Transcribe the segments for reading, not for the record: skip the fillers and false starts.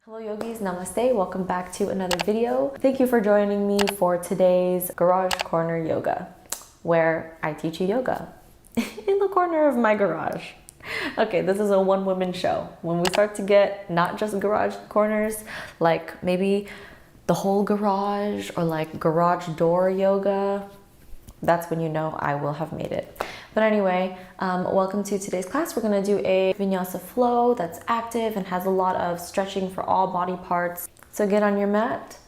Hello yogis, namaste, welcome back to another video. Thank you for joining me for today's Garage Corner Yoga, where I teach you yoga in the corner of my garage. Okay, this is a one-woman show. When we start to get not just garage corners, like maybe the whole garage or like garage door yoga, that's when you know I will have made it. But anyway, welcome to today's class. We're gonna do a vinyasa flow that's active and has a lot of stretching for all body parts. So get on your mat,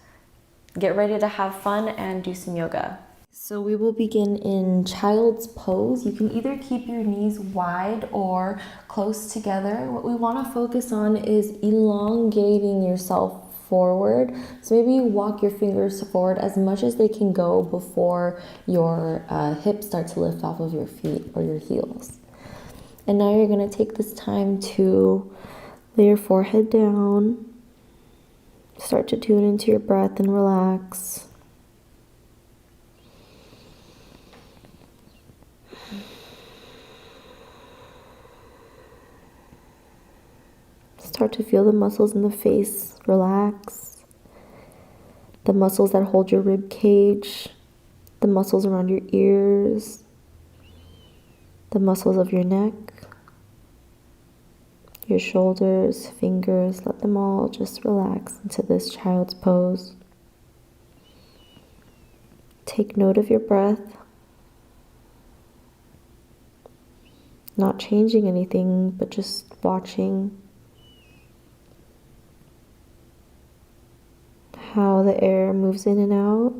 get ready to have fun and do some yoga. So we will begin in child's pose. You can either keep your knees wide or close together. What we wanna focus on is elongating yourself forward. So maybe you walk your fingers forward as much as they can go before your hips start to lift off of your feet or your heels. And now you're going to take this time to lay your forehead down, start to tune into your breath and relax. Start to feel the muscles in the face relax, the muscles that hold your rib cage, the muscles around your ears, the muscles of your neck, your shoulders, fingers, let them all just relax into this child's pose. Take note of your breath, not changing anything, but just watching how the air moves in and out,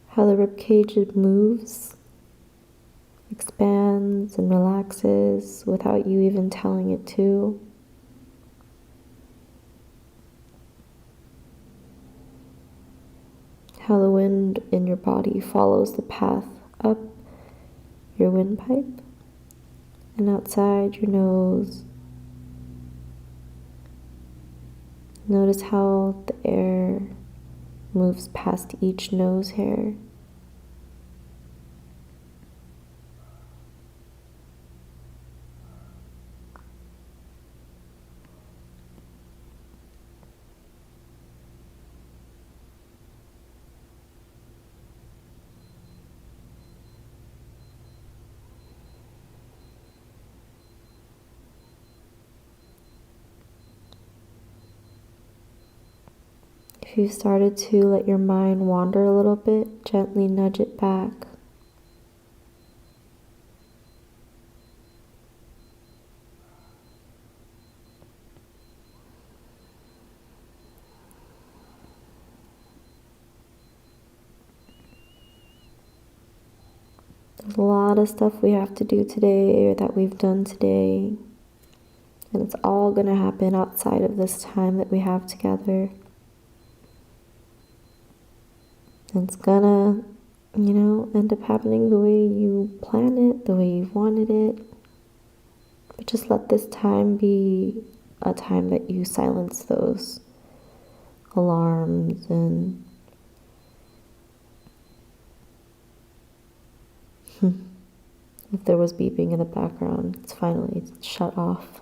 how the rib cage moves, expands and relaxes without you even telling it to. How the wind in your body follows the path up your windpipe and outside your nose. Notice how the air moves past each nose hair. If you started to let your mind wander a little bit, gently nudge it back. There's a lot of stuff we have to do today or that we've done today, and it's all going to happen outside of this time that we have together. It's gonna, end up happening the way you planned it, the way you wanted it. But just let this time be a time that you silence those alarms and if there was beeping in the background, it's finally shut off.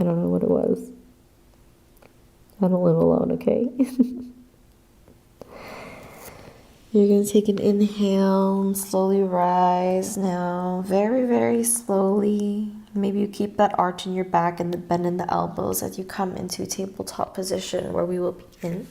I don't know what it was. I don't live alone, okay? You're going to take an inhale and slowly rise now, very, very slowly. Maybe you keep that arch in your back and the bend in the elbows as you come into tabletop position where we will begin.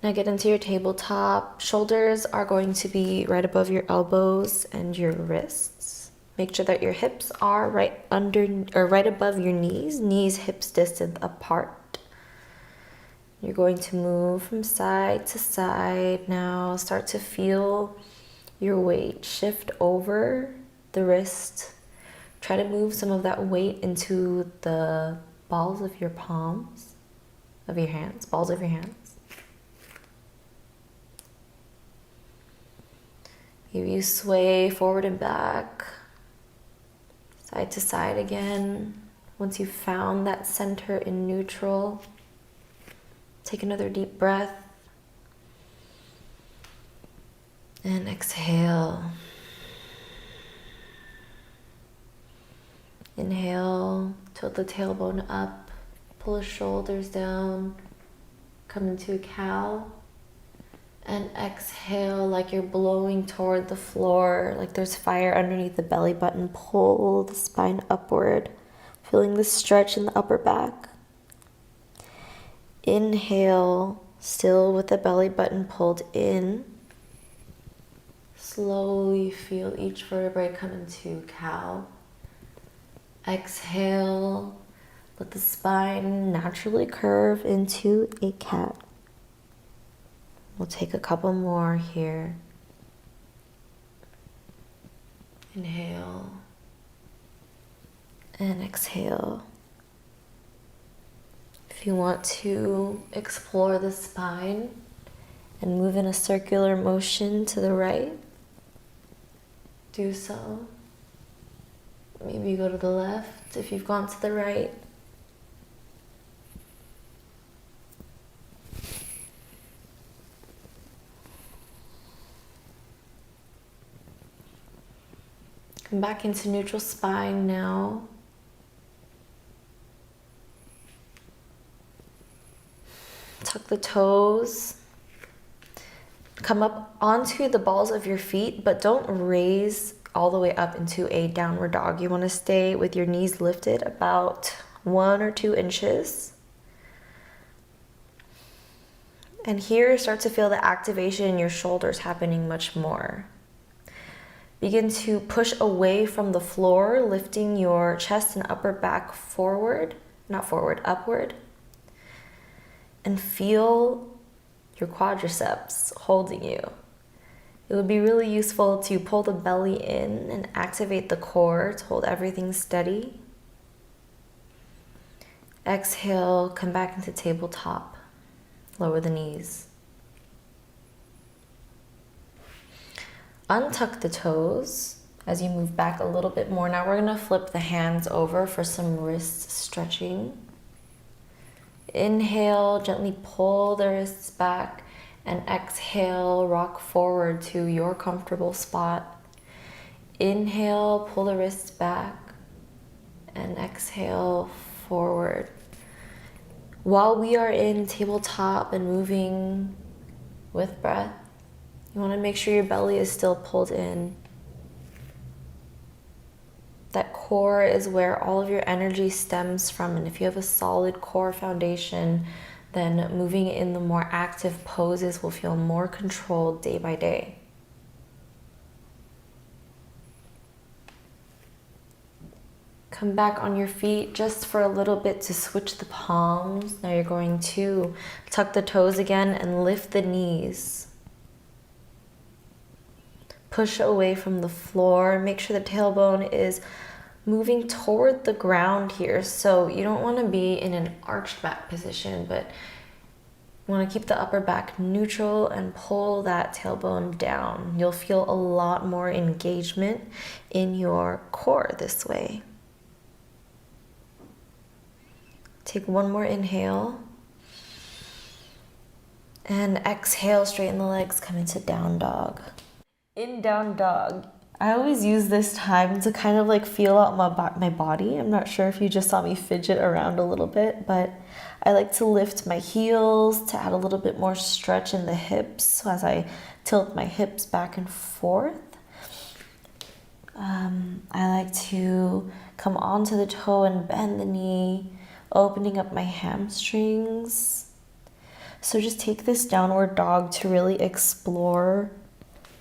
Now get into your tabletop. Shoulders are going to be right above your elbows and your wrists. Make sure that your hips are right above your knees, hips distant apart. You're going to move from side to side. Now start to feel your weight shift over the wrist. Try to move some of that weight into the balls of your palms, of your hands, balls of your hands. Maybe you sway forward and back. Side to side again. Once you've found that center in neutral, take another deep breath. And exhale. Inhale, tilt the tailbone up, pull the shoulders down, come into a cow. And exhale like you're blowing toward the floor, like there's fire underneath the belly button. Pull the spine upward, feeling the stretch in the upper back. Inhale, still with the belly button pulled in. Slowly feel each vertebrae come into cow. Exhale, let the spine naturally curve into a cat. We'll take a couple more here. Inhale and exhale. If you want to explore the spine and move in a circular motion to the right, do so. Maybe you go to the left if you've gone to the right. Come back into neutral spine now. Tuck the toes. Come up onto the balls of your feet, but don't raise all the way up into a downward dog. You want to stay with your knees lifted about 1 or 2 inches. And here, start to feel the activation in your shoulders happening much more. Begin to push away from the floor, lifting your chest and upper back forward, not forward, upward. And feel your quadriceps holding you. It would be really useful to pull the belly in and activate the core to hold everything steady. Exhale, come back into tabletop. Lower the knees. Untuck the toes as you move back a little bit more. Now we're gonna flip the hands over for some wrist stretching. Inhale, gently pull the wrists back, and exhale, rock forward to your comfortable spot. Inhale, pull the wrists back, and exhale, forward. While we are in tabletop and moving with breath, you want to make sure your belly is still pulled in. That core is where all of your energy stems from, and if you have a solid core foundation, then moving in the more active poses will feel more controlled day by day. Come back on your feet just for a little bit to switch the palms. Now you're going to tuck the toes again and lift the knees. Push away from the floor. Make sure the tailbone is moving toward the ground here. So you don't want to be in an arched back position, but you want to keep the upper back neutral and pull that tailbone down. You'll feel a lot more engagement in your core this way. Take one more inhale. And exhale, straighten the legs, come into down dog. In down dog, I always use this time to kind of like feel out my body. I'm not sure if you just saw me fidget around a little bit, but I like to lift my heels to add a little bit more stretch in the hips. So as I tilt my hips back and forth, I like to come onto the toe and bend the knee, opening up my hamstrings. So just take this downward dog to really explore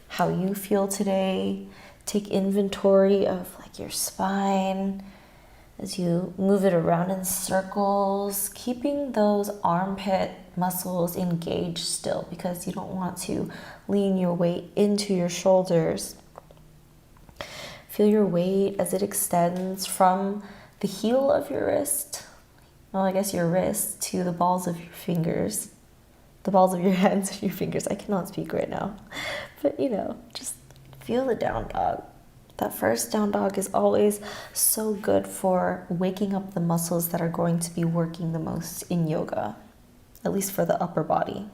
how you feel today. Take inventory of like your spine as you move it around in circles, keeping those armpit muscles engaged still because you don't want to lean your weight into your shoulders. Feel your weight as it extends from the heel of your wrist, well, I guess your wrist, to the balls of your fingers. The balls of your hands and your fingers. I cannot speak right now. But you know, just feel the down dog. That first down dog is always so good for waking up the muscles that are going to be working the most in yoga, at least for the upper body.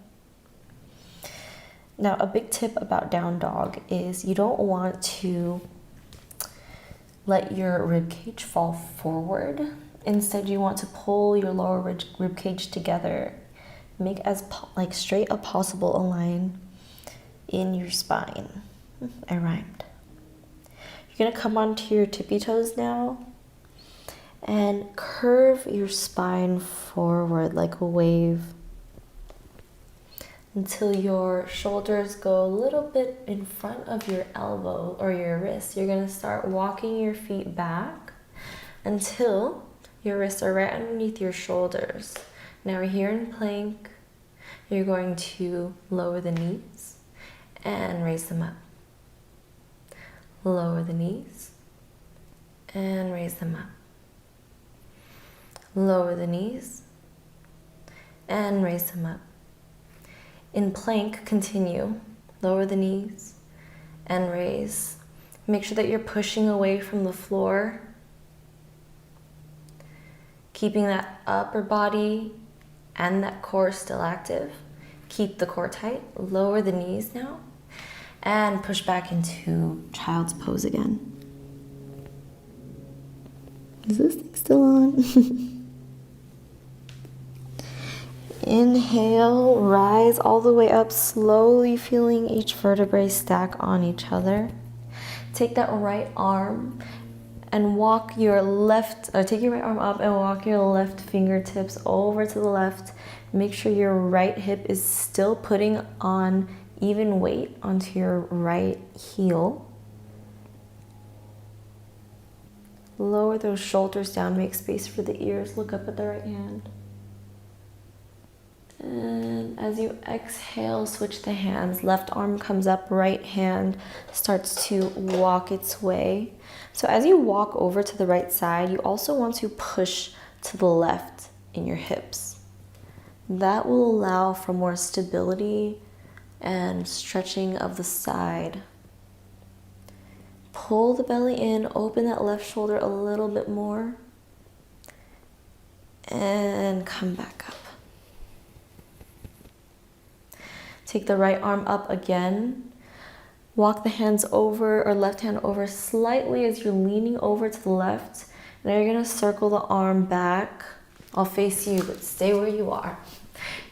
Now, a big tip about down dog is you don't want to let your rib cage fall forward. Instead, you want to pull your lower rib cage together. Make as like straight as possible a line in your spine. I rhymed. You're gonna come onto your tippy toes now and curve your spine forward like a wave until your shoulders go a little bit in front of your elbow or your wrist. You're gonna start walking your feet back until your wrists are right underneath your shoulders. Now we're here in plank. You're going to lower the knees and raise them up. Lower the knees and raise them up. Lower the knees and raise them up. In plank, continue. Lower the knees and raise. Make sure that you're pushing away from the floor. Keeping that upper body and that core still active. Keep the core tight. Lower the knees now and push back into child's pose again. Is this thing still on? Inhale, rise all the way up, slowly feeling each vertebrae stack on each other. Take that right arm and walk your left, or take your right arm up and walk your left fingertips over to the left. Make sure your right hip is still putting on even weight onto your right heel. Lower those shoulders down, make space for the ears, look up at the right hand. And as you exhale, switch the hands. Left arm comes up, right hand starts to walk its way. So as you walk over to the right side, you also want to push to the left in your hips. That will allow for more stability and stretching of the side. Pull the belly in, open that left shoulder a little bit more, and come back up. Take the right arm up again. Walk the hands over, or left hand over slightly as you're leaning over to the left. Now you're gonna circle the arm back. I'll face you, but stay where you are.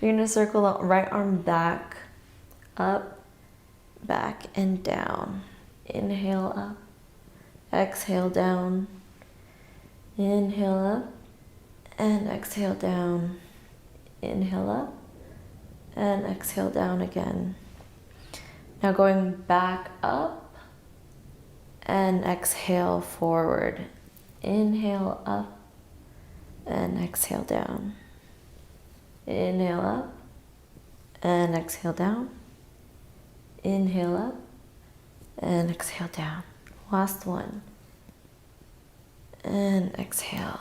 You're gonna circle the right arm back, up, back, and down. Inhale up, exhale down. Inhale up, and exhale down. Inhale up, and exhale down again. Now going back up and exhale forward. Inhale up and exhale down. Inhale up and exhale down. Inhale up and exhale down. Last one. And exhale.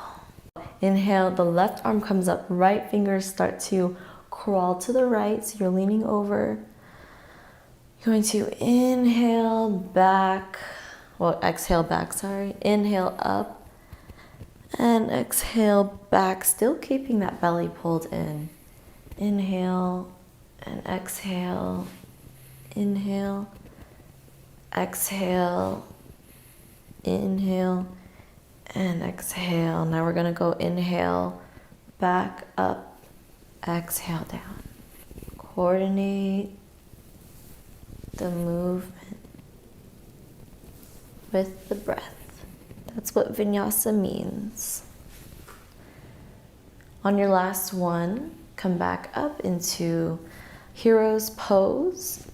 Inhale, the left arm comes up, right fingers start to crawl to the right, so you're leaning over. You're going to inhale back, exhale back, sorry. Inhale up and exhale back, still keeping that belly pulled in. Inhale and exhale, inhale, exhale, inhale, and exhale. Now we're gonna go inhale, back up, exhale down. Coordinate the movement with the breath. That's what vinyasa means. On your last one, come back up into hero's pose.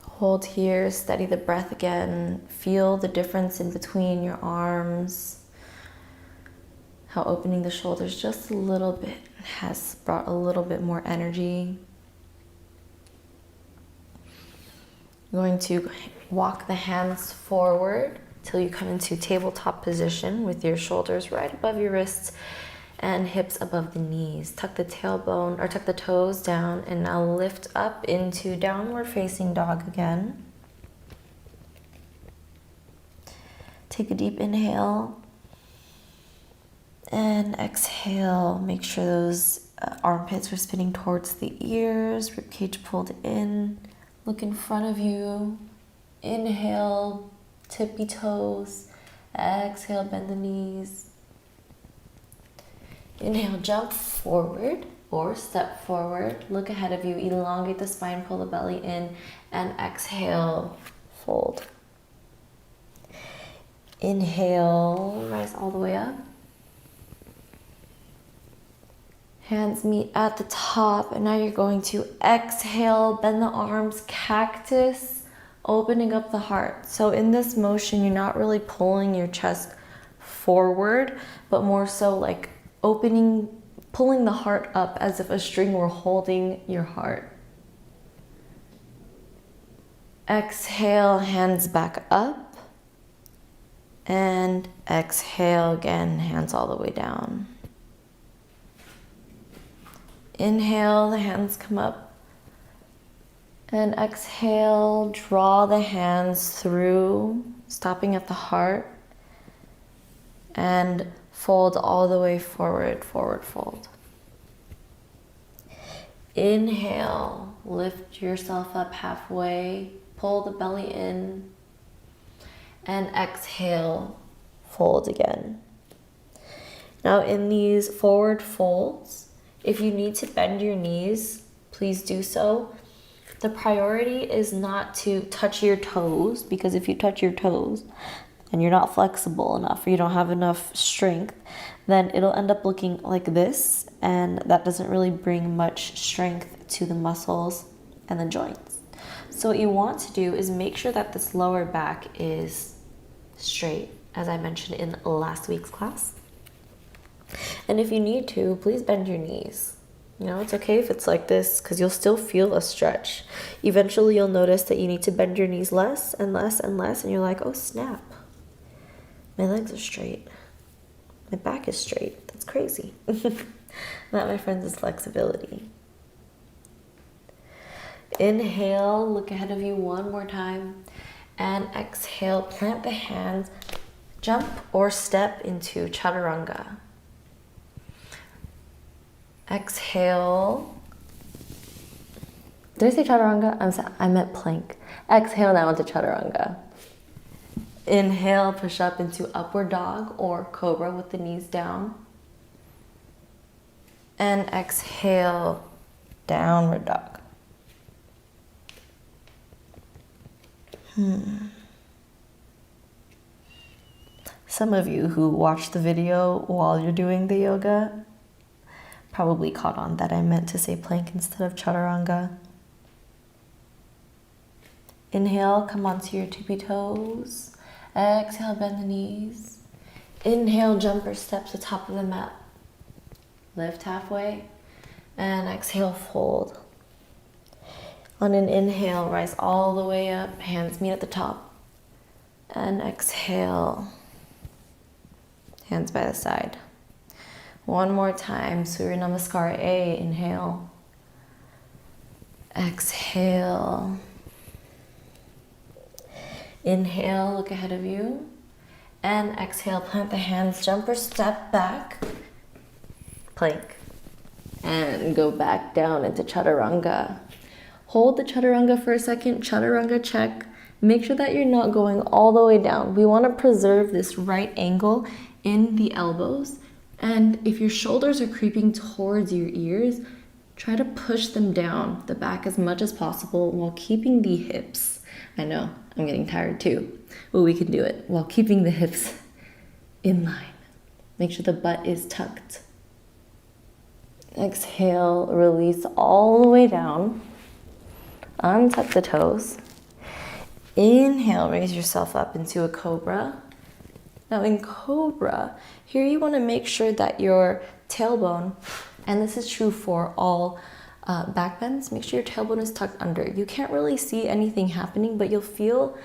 Hold here, steady the breath again. Feel the difference in between your arms. How opening the shoulders just a little bit has brought a little bit more energy. You're going to walk the hands forward till you come into tabletop position with your shoulders right above your wrists and hips above the knees. Tuck the tailbone, or tuck the toes down, and now lift up into downward facing dog again. Take a deep inhale and exhale. Make sure those armpits are spinning towards the ears, ribcage pulled in. Look in front of you. Inhale, tippy toes. Exhale, bend the knees. Inhale, jump forward or step forward. Look ahead of you, elongate the spine, pull the belly in, and exhale, fold. Inhale, rise all the way up. Hands meet at the top, and now you're going to exhale, bend the arms, cactus, opening up the heart. So in this motion, you're not really pulling your chest forward, but more so like pulling the heart up as if a string were holding your heart. Exhale, hands back up. And exhale again, hands all the way down. Inhale, the hands come up. And exhale, draw the hands through, stopping at the heart. And fold all the way forward, forward fold. Inhale, lift yourself up halfway, pull the belly in. And exhale, fold again. Now in these forward folds, if you need to bend your knees, please do so. The priority is not to touch your toes, because if you touch your toes and you're not flexible enough or you don't have enough strength, then it'll end up looking like this, and that doesn't really bring much strength to the muscles and the joints. So what you want to do is make sure that this lower back is straight, as I mentioned in last week's class. And if you need to, please bend your knees. You know, it's okay if it's like this, because you'll still feel a stretch. Eventually you'll notice that you need to bend your knees less and less and less, and you're like, oh snap, my legs are straight, my back is straight. That's crazy. That, my friends, is flexibility. Inhale, look ahead of you one more time, and exhale, plant the hands, jump or step into chaturanga. Exhale. Did I say chaturanga? I meant plank. Exhale now into chaturanga. Inhale, push up into upward dog or cobra with the knees down. And exhale, downward dog. Some of you who watch the video while you're doing the yoga probably caught on that I meant to say plank instead of chaturanga. Inhale, come onto your tippy toes. Exhale, bend the knees. Inhale, jump or step to the top of the mat. Lift halfway. And exhale, fold. On an inhale, rise all the way up. Hands meet at the top. And exhale. Hands by the side. One more time, Surya Namaskar A, inhale. Exhale. Inhale, look ahead of you. And exhale, plant the hands, jump or step back. Plank. And go back down into chaturanga. Hold the chaturanga for a second, chaturanga check. Make sure that you're not going all the way down. We want to preserve this right angle in the elbows. And if your shoulders are creeping towards your ears, try to push them down the back as much as possible while keeping the hips. I know, I'm getting tired too, but we can do it while keeping the hips in line. Make sure the butt is tucked. Exhale, release all the way down. Untuck the toes. Inhale, raise yourself up into a cobra. Now in cobra, here you want to make sure that your tailbone, and this is true for all back bends, make sure your tailbone is tucked under. You can't really see anything happening, but you'll feel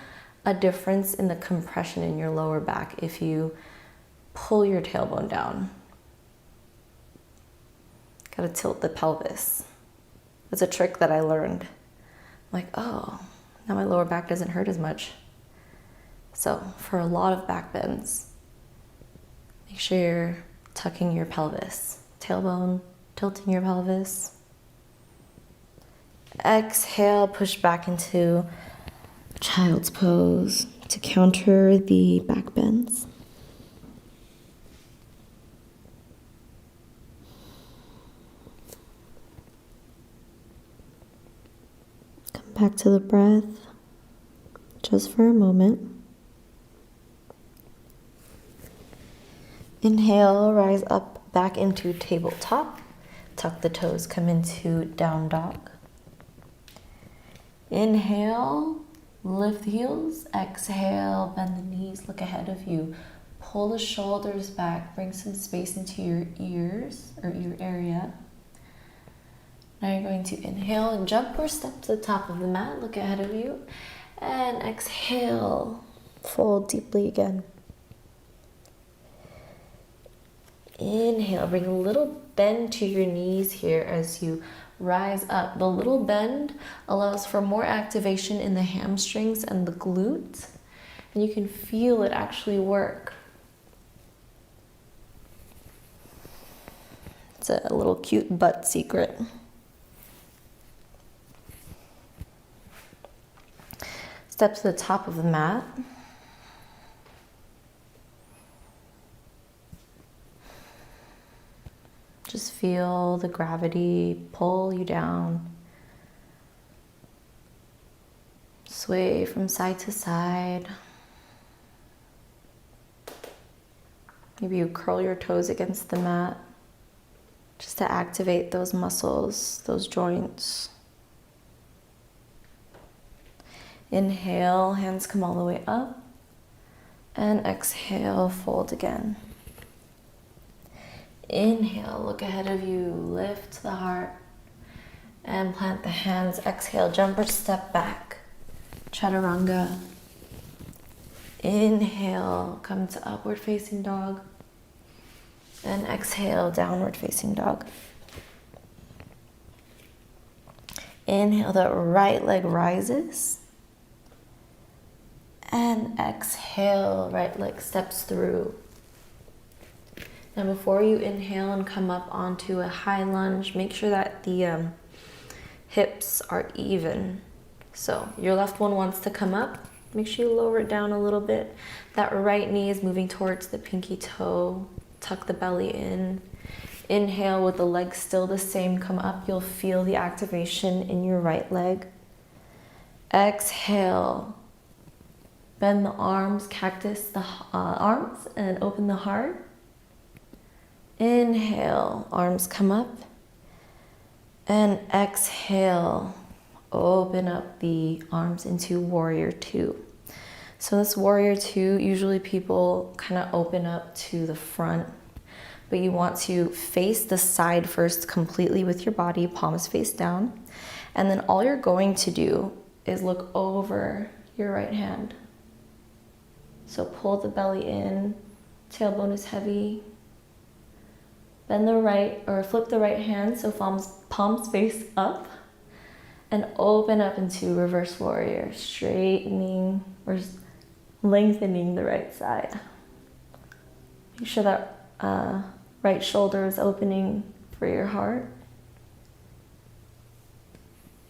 a difference in the compression in your lower back if you pull your tailbone down. Gotta tilt the pelvis. That's a trick that I learned. I'm like, oh, now my lower back doesn't hurt as much. So for a lot of back bends, make sure you're tucking your pelvis. Tailbone, tilting your pelvis. Exhale, push back into Child's pose to counter the back bends. Come back to the breath just for a moment. Inhale, rise up back into tabletop. Tuck the toes, come into down dog. Inhale, lift the heels. Exhale, bend the knees, look ahead of you. Pull the shoulders back, bring some space into your ears or ear area. Now you're going to inhale and jump or step to the top of the mat, look ahead of you. And exhale, fold deeply again. Inhale, bring a little bend to your knees here as you rise up. The little bend allows for more activation in the hamstrings and the glutes, and you can feel it actually work. It's a little cute butt secret. Step to the top of the mat. Just feel the gravity pull you down. Sway from side to side. Maybe you curl your toes against the mat just to activate those muscles, those joints. Inhale, hands come all the way up. And exhale, fold again. Inhale, look ahead of you, lift the heart and plant the hands. Exhale, jump or step back, chaturanga. Inhale, come to upward facing dog. And exhale, downward facing dog. Inhale, the right leg rises. And exhale, right leg steps through. Now before you inhale and come up onto a high lunge, make sure that the hips are even. So your left one wants to come up. Make sure you lower it down a little bit. That right knee is moving towards the pinky toe. Tuck the belly in. Inhale with the legs still the same, come up. You'll feel the activation in your right leg. Exhale. Bend the arms, cactus the arms, and open the heart. Inhale, arms come up. And exhale, open up the arms into warrior two. So this warrior two, usually people kind of open up to the front, but you want to face the side first completely with your body, palms face down. And then all you're going to do is look over your right hand. So pull the belly in, tailbone is heavy. Bend the right, or flip the right hand so palms face up. And open up into reverse warrior, straightening or lengthening the right side. Make sure that right shoulder is opening for your heart.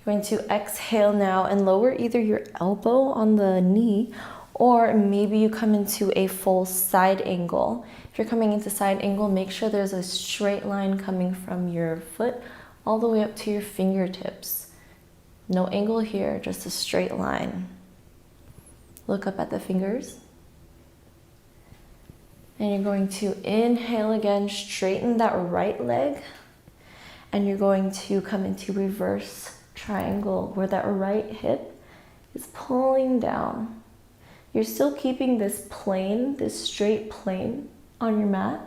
You're going to exhale now and lower either your elbow on the knee, or maybe you come into a full side angle. If you're coming into side angle, make sure there's a straight line coming from your foot all the way up to your fingertips. No angle here, just a straight line. Look up at the fingers. And you're going to inhale again, straighten that right leg. And you're going to come into reverse triangle where that right hip is pulling down. You're still keeping this plane, this straight plane on your mat,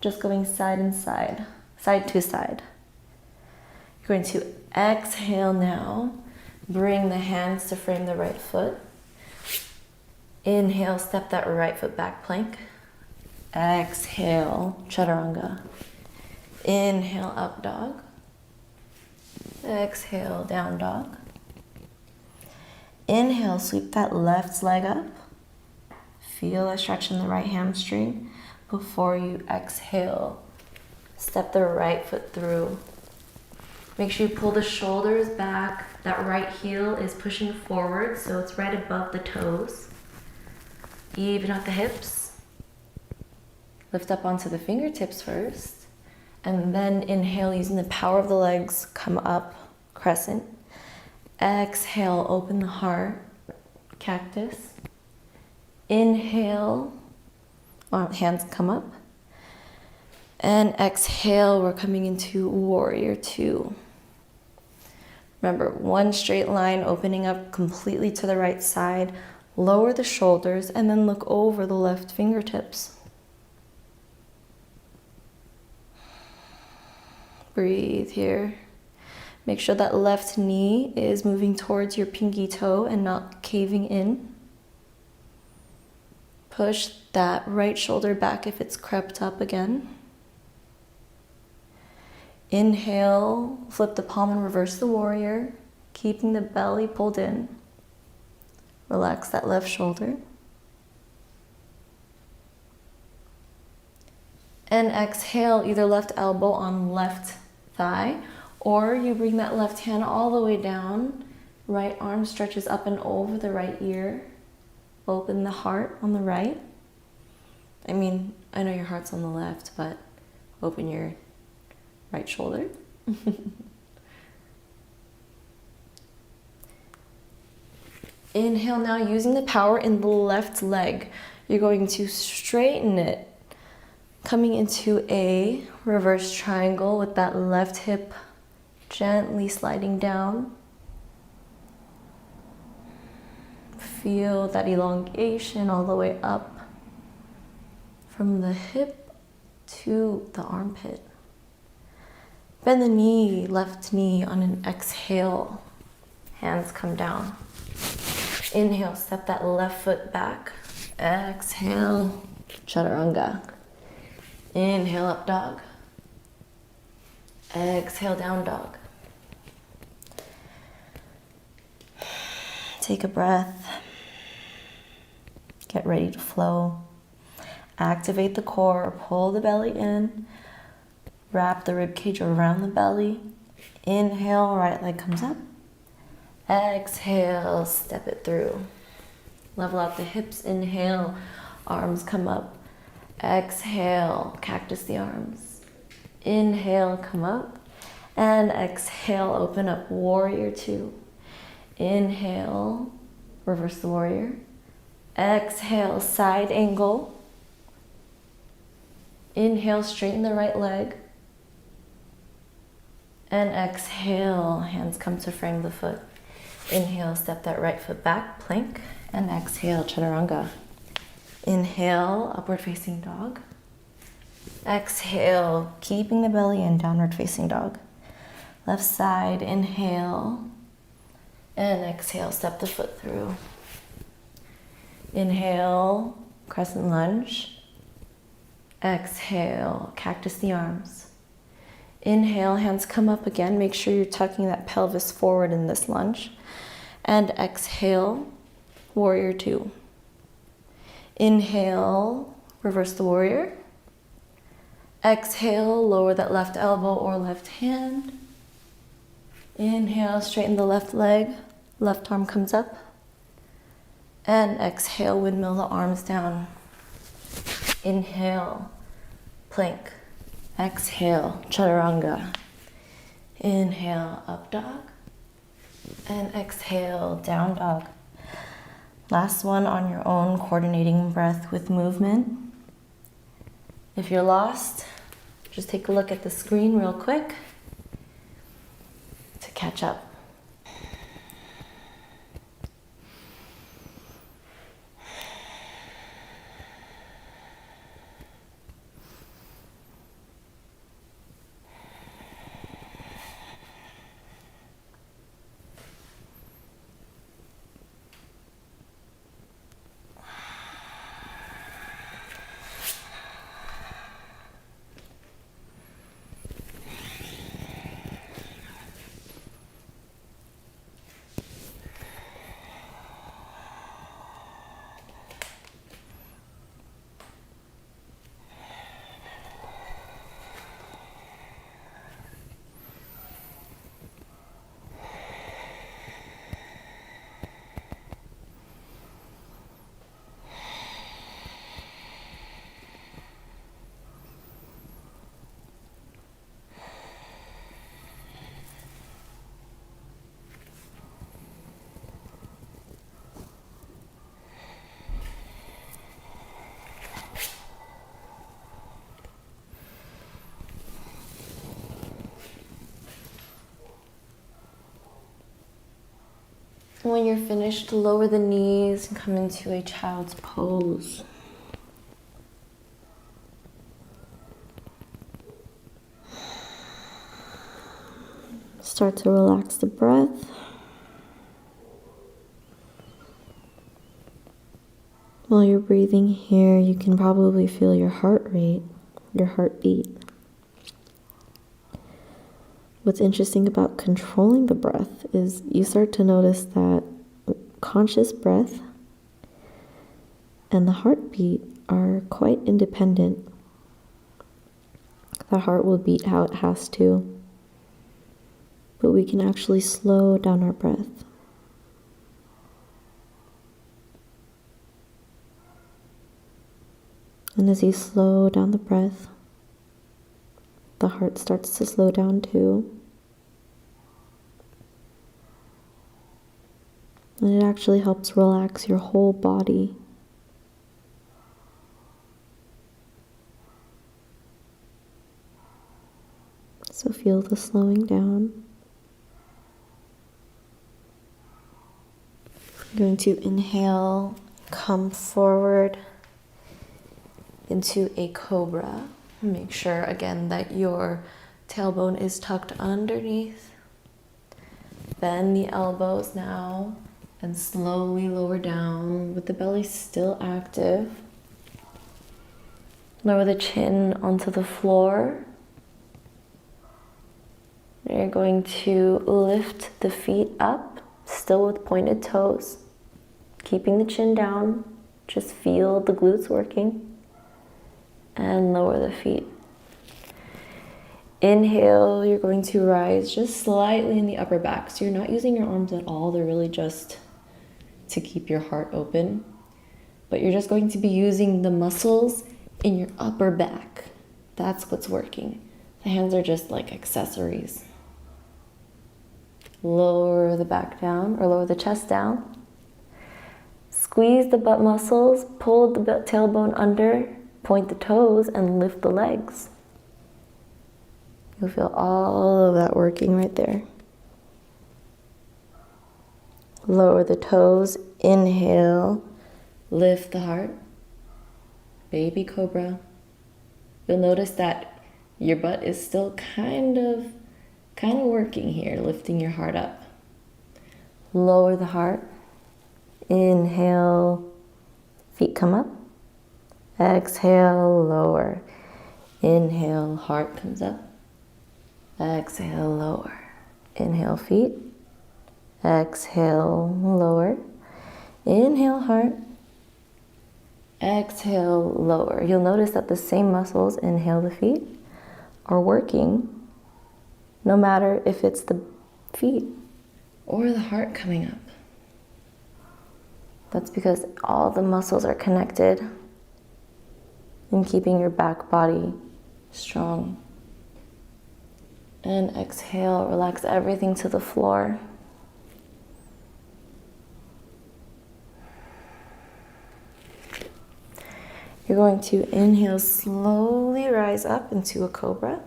just going side and side, side to side. You're going to exhale now, bring the hands to frame the right foot. Inhale, step that right foot back, plank. Exhale, chaturanga. Inhale, up dog. Exhale, down dog. Inhale, sweep that left leg up. Feel a stretch in the right hamstring. Before you exhale, step the right foot through. Make sure you pull the shoulders back, That right heel is pushing forward, so it's right above the toes. Even at the hips. Lift up onto the fingertips first. And then inhale using the power of the legs, come up, crescent. Exhale, open the heart, cactus. Inhale, hands come up. And exhale, we're coming into warrior two. Remember, one straight line opening up completely to the right side. Lower the shoulders and then look over the left fingertips. Breathe here. Make sure that left knee is moving towards your pinky toe and not caving in. Push that right shoulder back if it's crept up again. Inhale, flip the palm and reverse the warrior, keeping the belly pulled in. Relax that left shoulder. And exhale, either left elbow on left thigh, or you bring that left hand all the way down. Right arm stretches up and over the right ear. Open the heart on the right. I mean, I know your heart's on the left, but open your right shoulder. Inhale now, using the power in the left leg. You're going to straighten it, coming into a reverse triangle with that left hip gently sliding down. Feel that elongation all the way up from the hip to the armpit. Bend the knee, left knee on an exhale. Hands come down. Inhale, step that left foot back. Exhale, chaturanga. Inhale, up dog. Exhale, down dog. Take a breath. Get ready to flow. Activate the core, pull the belly in. Wrap the rib cage around the belly. Inhale, right leg comes up. Exhale, step it through. Level out the hips. Inhale, arms come up. Exhale, cactus the arms. Inhale, come up. And exhale, open up, warrior two. Inhale, reverse the warrior. Exhale, side angle. Inhale, straighten the right leg. And exhale, hands come to frame the foot. Inhale, step that right foot back, plank. And exhale, chaturanga. Inhale, upward facing dog. Exhale, keeping the belly in, downward facing dog. Left side, inhale. And exhale, step the foot through. Inhale, crescent lunge. Exhale, cactus the arms. Inhale, hands come up again. Make sure you're tucking that pelvis forward in this lunge. And exhale, warrior two. Inhale, reverse the warrior. Exhale, lower that left elbow or left hand. Inhale, straighten the left leg. Left arm comes up. And exhale, windmill the arms down. Inhale, plank. Exhale, chaturanga. Inhale, up dog. And exhale, down dog. Last one on your own, coordinating breath with movement. If you're lost, just take a look at the screen real quick to catch up. When you're finished, lower the knees and come into a child's pose. Start to relax the breath. While you're breathing here, you can probably feel your heart rate, your heartbeat. What's interesting about controlling the breath is you start to notice that conscious breath and the heartbeat are quite independent. The heart will beat how it has to, but we can actually slow down our breath. And as you slow down the breath, the heart starts to slow down too. And it actually helps relax your whole body. So feel the slowing down. I'm going to inhale, come forward into a cobra. Make sure again that your tailbone is tucked underneath. Bend the elbows now and slowly lower down with the belly still active. Lower the chin onto the floor. You're going to lift the feet up, still with pointed toes, keeping the chin down. Just feel the glutes working. And lower the feet. Inhale, you're going to rise just slightly in the upper back. So you're not using your arms at all. They're really just to keep your heart open. But you're just going to be using the muscles in your upper back. That's what's working. The hands are just like accessories. Lower the back down, or lower the chest down. Squeeze the butt muscles, pull the tailbone under, point the toes, and lift the legs. You'll feel all of that working right there. Lower the toes, inhale, lift the heart, baby cobra. You'll notice that your butt is still kind of working here, lifting your heart up. Lower the heart, inhale, feet come up, exhale, lower, inhale, heart comes up, exhale, lower, inhale, feet, exhale, lower, inhale, heart, exhale, lower. You'll notice that the same muscles, inhale the feet, are working no matter if it's the feet or the heart coming up. That's because all the muscles are connected in keeping your back body strong. And exhale, relax everything to the floor. You're going to inhale, slowly rise up into a cobra.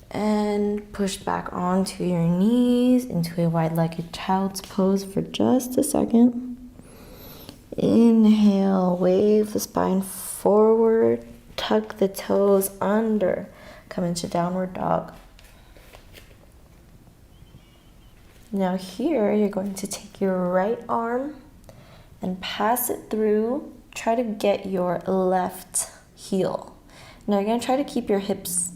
And push back onto your knees into a wide-legged child's pose for just a second. Inhale, wave the spine forward, tuck the toes under, come into downward dog. Now here, you're going to take your right arm and pass it through. Try to get your left heel. Now you're going to try to keep your hips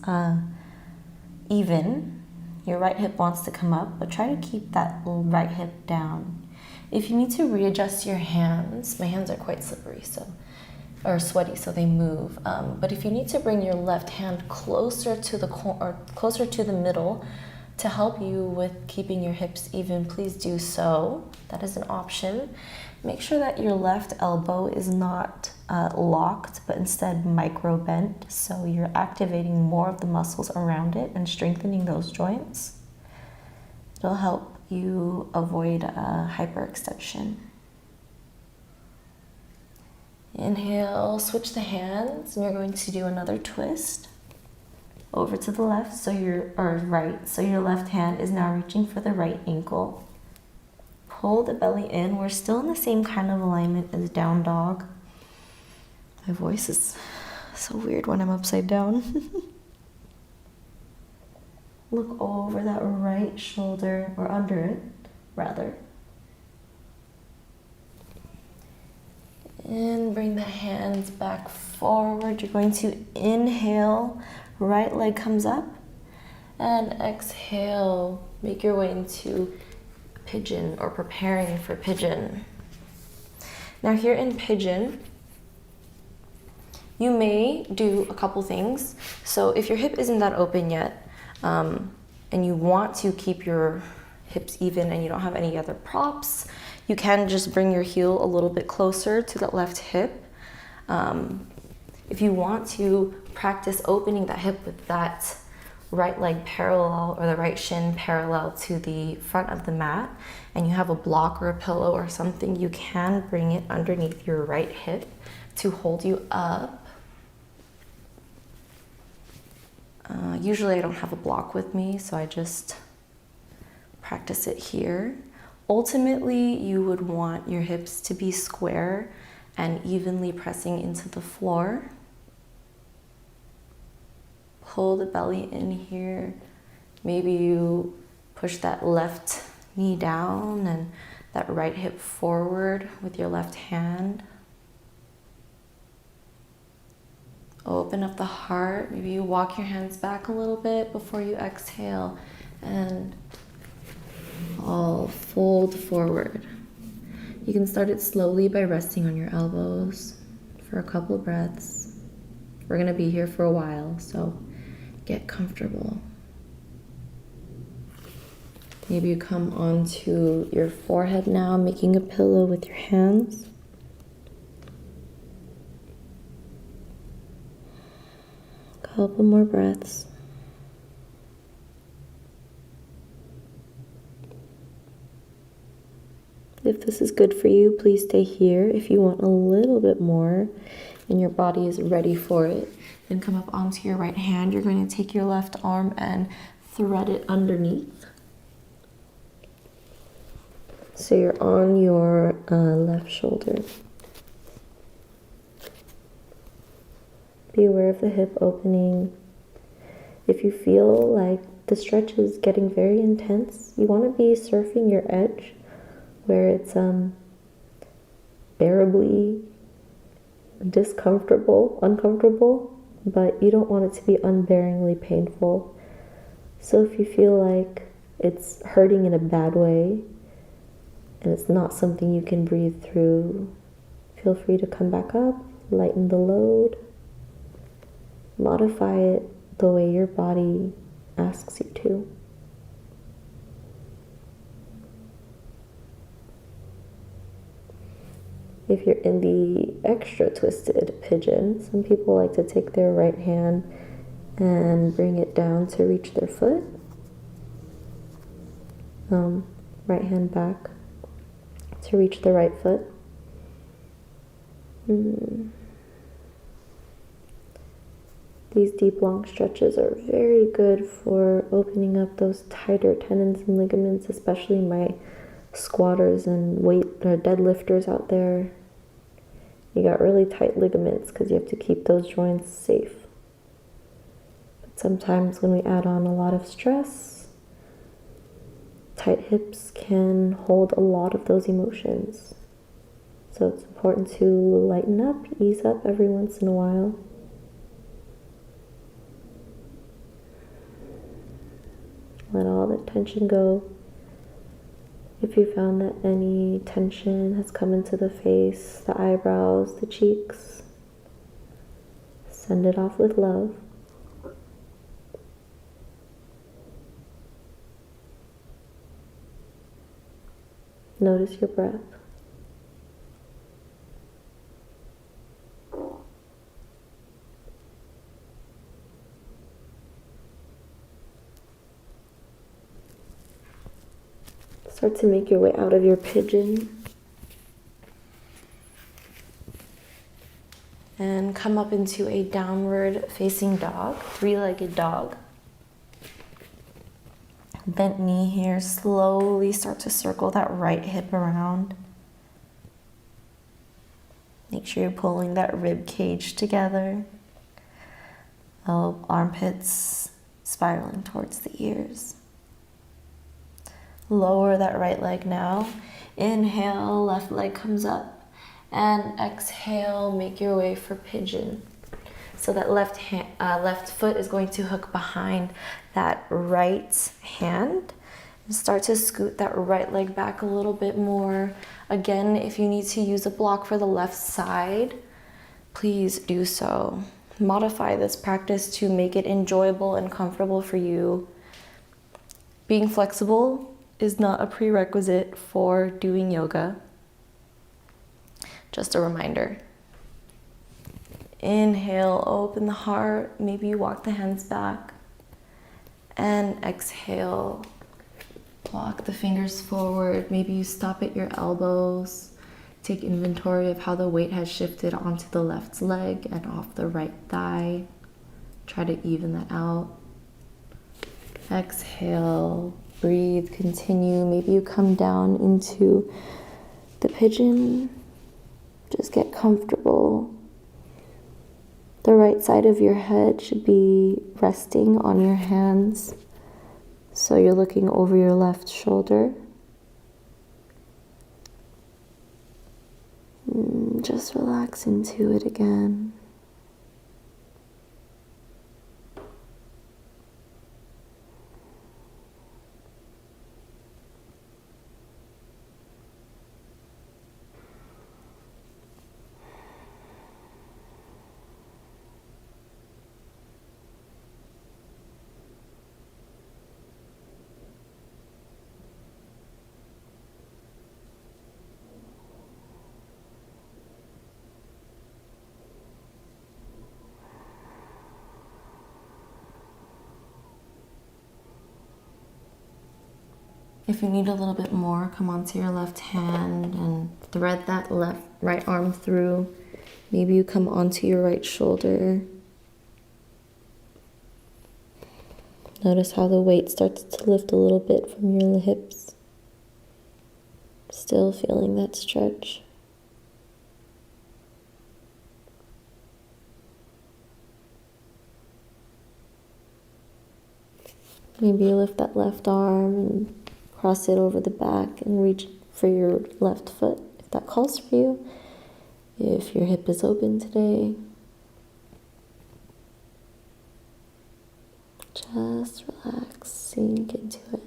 even. Your right hip wants to come up, but try to keep that right hip down. If you need to readjust your hands, my hands are quite slippery, or sweaty, so they move. But if you need to bring your left hand closer to the middle to help you with keeping your hips even, please do so. That is an option. Make sure that your left elbow is not locked, but instead micro bent, so you're activating more of the muscles around it and strengthening those joints. It'll help you avoid hyperextension. Inhale, switch the hands, and you're going to do another twist. over to the left, so or right, so your left hand is now reaching for the right ankle. Pull the belly in. We're still in the same kind of alignment as down dog. My voice is so weird when I'm upside down. Look over that right shoulder, or under it, rather. And bring the hands back forward. You're going to inhale, right leg comes up, and exhale, make your way into pigeon, or preparing for pigeon. Now here in pigeon, you may do a couple things. So if your hip isn't that open yet, and you want to keep your hips even and you don't have any other props, you can just bring your heel a little bit closer to that left hip. If you want to practice opening that hip with that right leg parallel, or the right shin parallel to the front of the mat, and you have a block or a pillow or something, you can bring it underneath your right hip to hold you up. Usually I don't have a block with me, so I just practice it here. Ultimately, you would want your hips to be square and evenly pressing into the floor. Pull the belly in here. Maybe you push that left knee down and that right hip forward with your left hand. Open up the heart. Maybe you walk your hands back a little bit before you exhale and all fold forward. You can start it slowly by resting on your elbows for a couple breaths. We're gonna be here for a while, so get comfortable. Maybe you come onto your forehead now, making a pillow with your hands. Couple more breaths. If this is good for you, please stay here. If you want a little bit more and your body is ready for it, then come up onto your right hand. You're going to take your left arm and thread it underneath. So you're on your left shoulder. Be aware of the hip opening. If you feel like the stretch is getting very intense, you want to be surfing your edge where it's bearably uncomfortable, but you don't want it to be unbearingly painful. So if you feel like it's hurting in a bad way and it's not something you can breathe through, feel free to come back up, lighten the load. Modify it the way your body asks you to. If you're in the extra twisted pigeon, some people like to take their right hand and bring it down to reach their foot. Right hand back to reach the right foot. These deep, long stretches are very good for opening up those tighter tendons and ligaments, especially my squatters and weight or deadlifters out there. You got really tight ligaments because you have to keep those joints safe. But sometimes when we add on a lot of stress, tight hips can hold a lot of those emotions. So it's important to lighten up, ease up every once in a while. Let all the tension go. If you found that any tension has come into the face, the eyebrows, the cheeks, send it off with love. Notice your breath. Start to make your way out of your pigeon. And then come up into a downward facing dog, three-legged dog. Bent knee here, slowly start to circle that right hip around. Make sure you're pulling that rib cage together. Armpits spiraling towards the ears. Lower that right leg now. Inhale, left leg comes up. And exhale, make your way for pigeon. So that left foot is going to hook behind that right hand. And start to scoot that right leg back a little bit more. Again, if you need to use a block for the left side, please do so. Modify this practice to make it enjoyable and comfortable for you. Being flexible is not a prerequisite for doing yoga. Just a reminder. Inhale, open the heart. Maybe you walk the hands back. And exhale, walk the fingers forward. Maybe you stop at your elbows. Take inventory of how the weight has shifted onto the left leg and off the right thigh. Try to even that out. Exhale, breathe, continue. Maybe you come down into the pigeon. Just get comfortable. The right side of your head should be resting on your hands. So you're looking over your left shoulder. Just relax into it again. If you need a little bit more, come onto your left hand and thread that right arm through. Maybe you come onto your right shoulder. Notice how the weight starts to lift a little bit from your hips. Still feeling that stretch. Maybe you lift that left arm and cross it over the back and reach for your left foot if that calls for you. If your hip is open today, just relax, sink into it.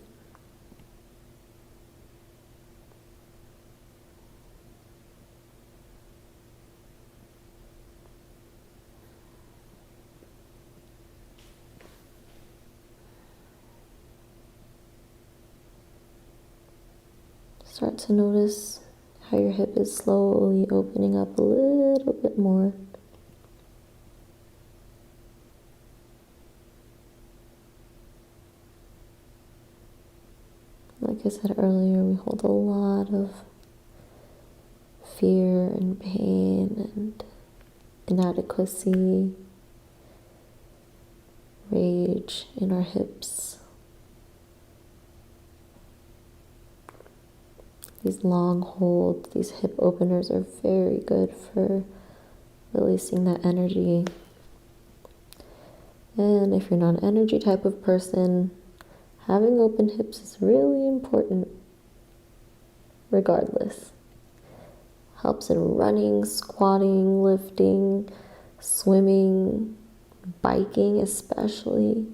Start to notice how your hip is slowly opening up a little bit more. Like I said earlier, we hold a lot of fear and pain and inadequacy, rage in our hips. These long holds, these hip openers are very good for releasing that energy. And if you're not an energy type of person, having open hips is really important regardless. Helps in running, squatting, lifting, swimming, biking especially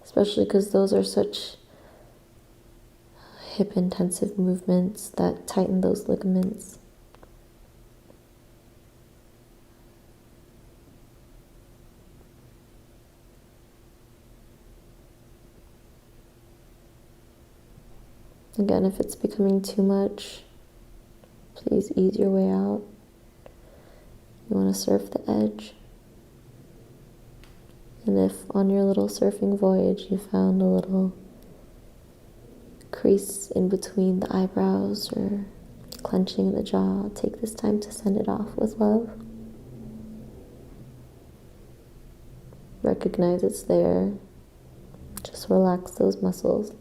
because those are such hip intensive movements that tighten those ligaments. Again, if it's becoming too much, please ease your way out. You want to surf the edge. And if on your little surfing voyage you found a little crease in between the eyebrows or clenching in the jaw, take this time to send it off with love. recognize it's there. Just relax those muscles.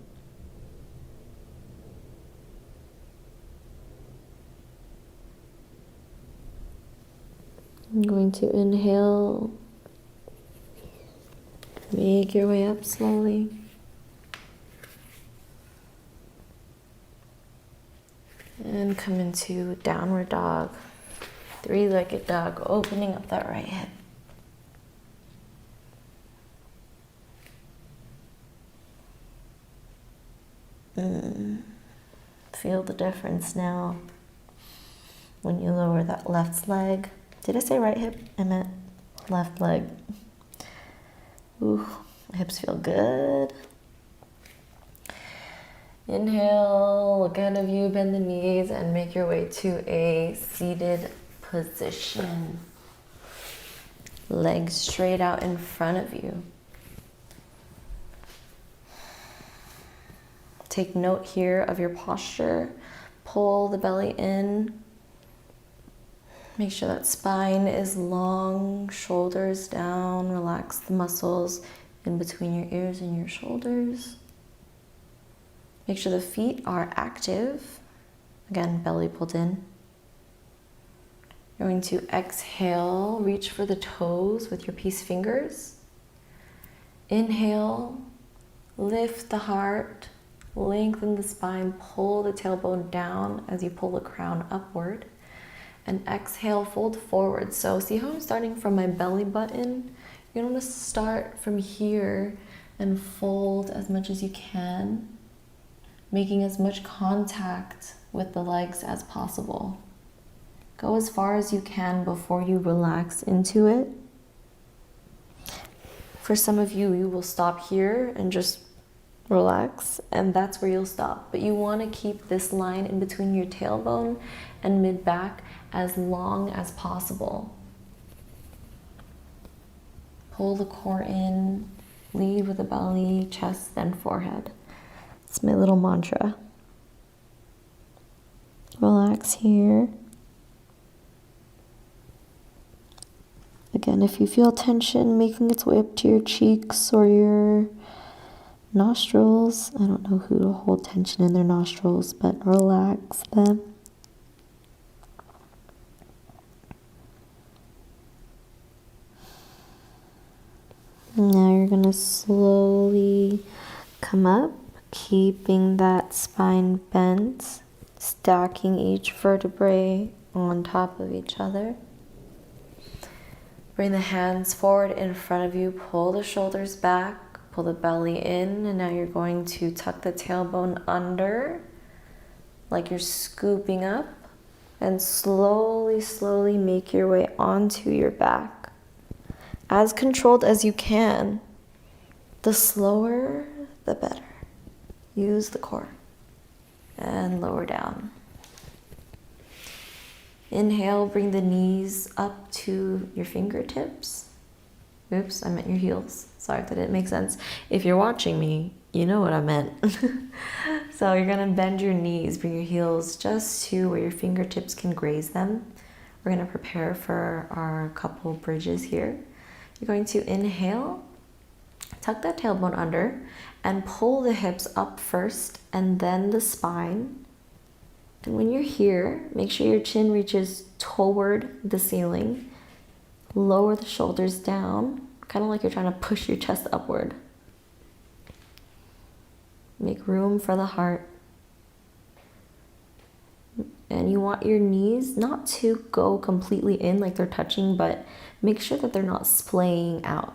I'm going to inhale. Make your way up slowly. And come into downward dog. Three-legged dog, opening up that right hip. Feel the difference now when you lower that left leg. Did I say right hip? I meant left leg. Ooh, my hips feel good. Inhale, look ahead of you, bend the knees, and make your way to a seated position. Legs straight out in front of you. Take note here of your posture. Pull the belly in. Make sure that spine is long, shoulders down. Relax the muscles in between your ears and your shoulders. Make sure the feet are active. Again, belly pulled in. You're going to exhale, reach for the toes with your peace fingers. Inhale, lift the heart, lengthen the spine, pull the tailbone down as you pull the crown upward. And exhale, fold forward. So see how I'm starting from my belly button? You're gonna start from here and fold as much as you can, making as much contact with the legs as possible. Go as far as you can before you relax into it. For some of you, you will stop here and just relax, and that's where you'll stop. But you want to keep this line in between your tailbone and mid-back as long as possible. Pull the core in, lead with the belly, chest, then forehead. It's my little mantra. Relax here. Again, if you feel tension making its way up to your cheeks or your nostrils, I don't know who to hold tension in their nostrils, but relax them. Now you're going to slowly come up, keeping that spine bent, stacking each vertebrae on top of each other. Bring the hands forward in front of you, pull the shoulders back, pull the belly in, and now you're going to tuck the tailbone under like you're scooping up, and slowly, slowly make your way onto your back. As controlled as you can. The slower, the better. Use the core. And lower down. Inhale, bring the knees up to your fingertips. Oops, I meant your heels. Sorry if that didn't make sense. If you're watching me, you know what I meant. So you're gonna bend your knees, bring your heels just to where your fingertips can graze them. We're gonna prepare for our couple bridges here. You're going to inhale, tuck that tailbone under, and pull the hips up first and then the spine. And when you're here, make sure your chin reaches toward the ceiling. Lower the shoulders down, kind of like you're trying to push your chest upward. Make room for the heart. And you want your knees not to go completely in like they're touching, but make sure that they're not splaying out.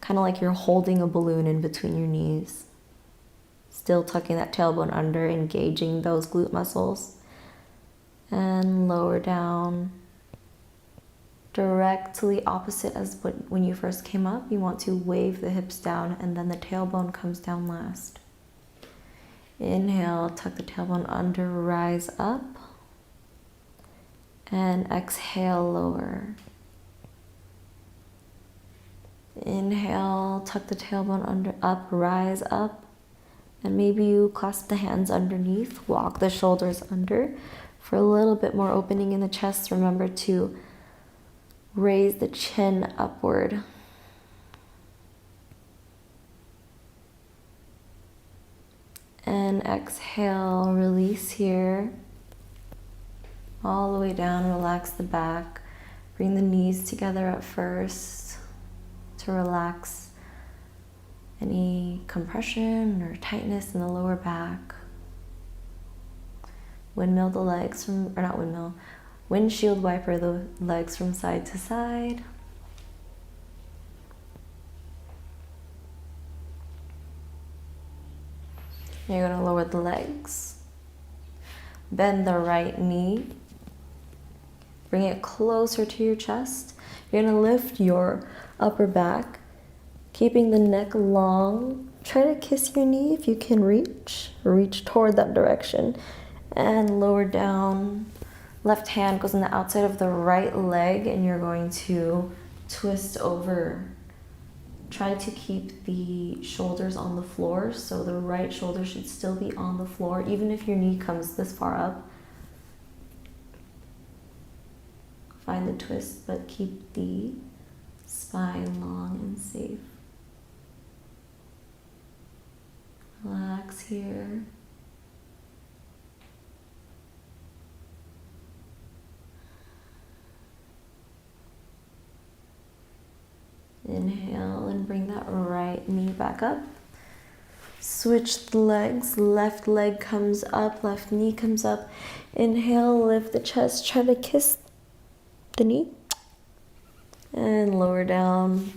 Kind of like you're holding a balloon in between your knees. Still tucking that tailbone under, engaging those glute muscles. And lower down. Directly opposite as when you first came up. You want to wave the hips down and then the tailbone comes down last. Inhale, tuck the tailbone under, rise up. And exhale, lower. Inhale, tuck the tailbone under, up, rise up. And maybe you clasp the hands underneath, walk the shoulders under. For a little bit more opening in the chest, remember to raise the chin upward. And exhale, release here. All the way down, relax the back. Bring the knees together at first to relax any compression or tightness in the lower back. Windmill the legs from, or not windmill, windshield wiper the legs from side to side. You're going to lower the legs. Bend the right knee. Bring it closer to your chest. You're going to lift your upper back, keeping the neck long. Try to kiss your knee if you can reach. Reach toward that direction. And lower down. Left hand goes on the outside of the right leg, and you're going to twist over. Try to keep the shoulders on the floor, so the right shoulder should still be on the floor, even if your knee comes this far up. Find the twist, but keep the spine long and safe. Relax here. Inhale and bring that right knee back up. Switch the legs. Left leg comes up, left knee comes up. Inhale, lift the chest. Try to kiss the knee. And lower down.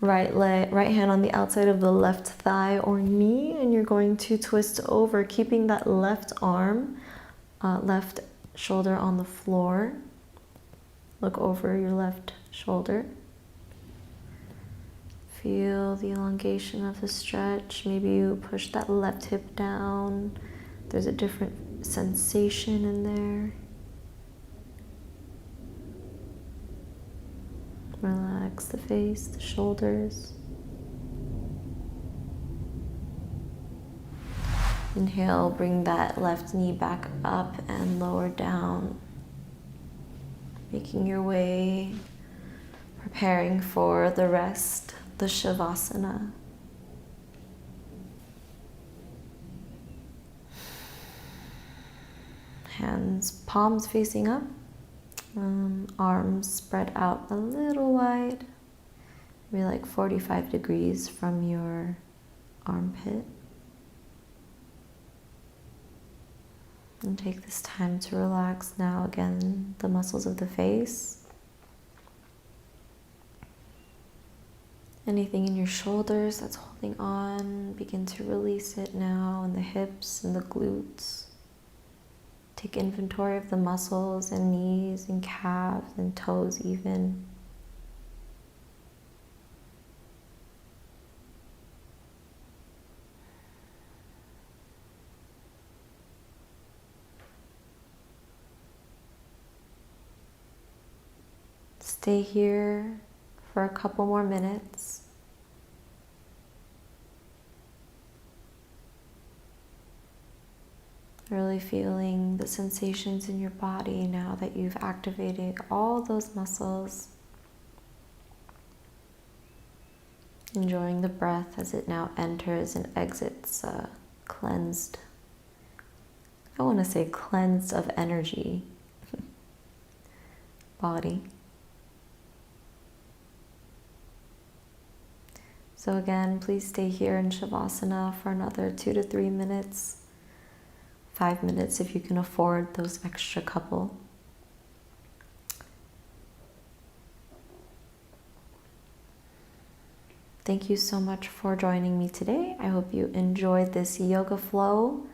Right leg, right hand on the outside of the left thigh or knee, and you're going to twist over, keeping that left arm, left shoulder on the floor. Look over your left shoulder. Feel the elongation of the stretch. Maybe you push that left hip down. There's a different sensation in there. Relax the face, the shoulders. Inhale, bring that left knee back up and lower down. Making your way, preparing for the rest. The Shavasana. Hands, palms facing up, arms spread out a little wide, maybe like 45 degrees from your armpit. And take this time to relax now again the muscles of the face. Anything in your shoulders that's holding on, begin to release it now, and the hips and the glutes. Take inventory of the muscles and knees and calves and toes even. Stay here for a couple more minutes. Really feeling the sensations in your body now that you've activated all those muscles. Enjoying the breath as it now enters and exits cleansed. I want to say cleansed of energy. Body. So again, please stay here in Shavasana for another 2 to 3 minutes. 5 minutes if you can afford those extra couple. Thank you so much for joining me today. I hope you enjoyed this yoga flow.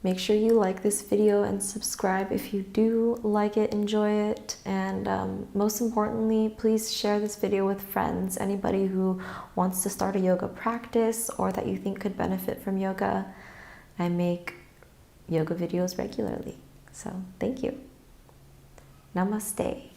Make sure you like this video and subscribe if you do like it, enjoy it. And most importantly, please share this video with friends, anybody who wants to start a yoga practice or that you think could benefit from yoga. I make yoga videos regularly. So thank you. Namaste.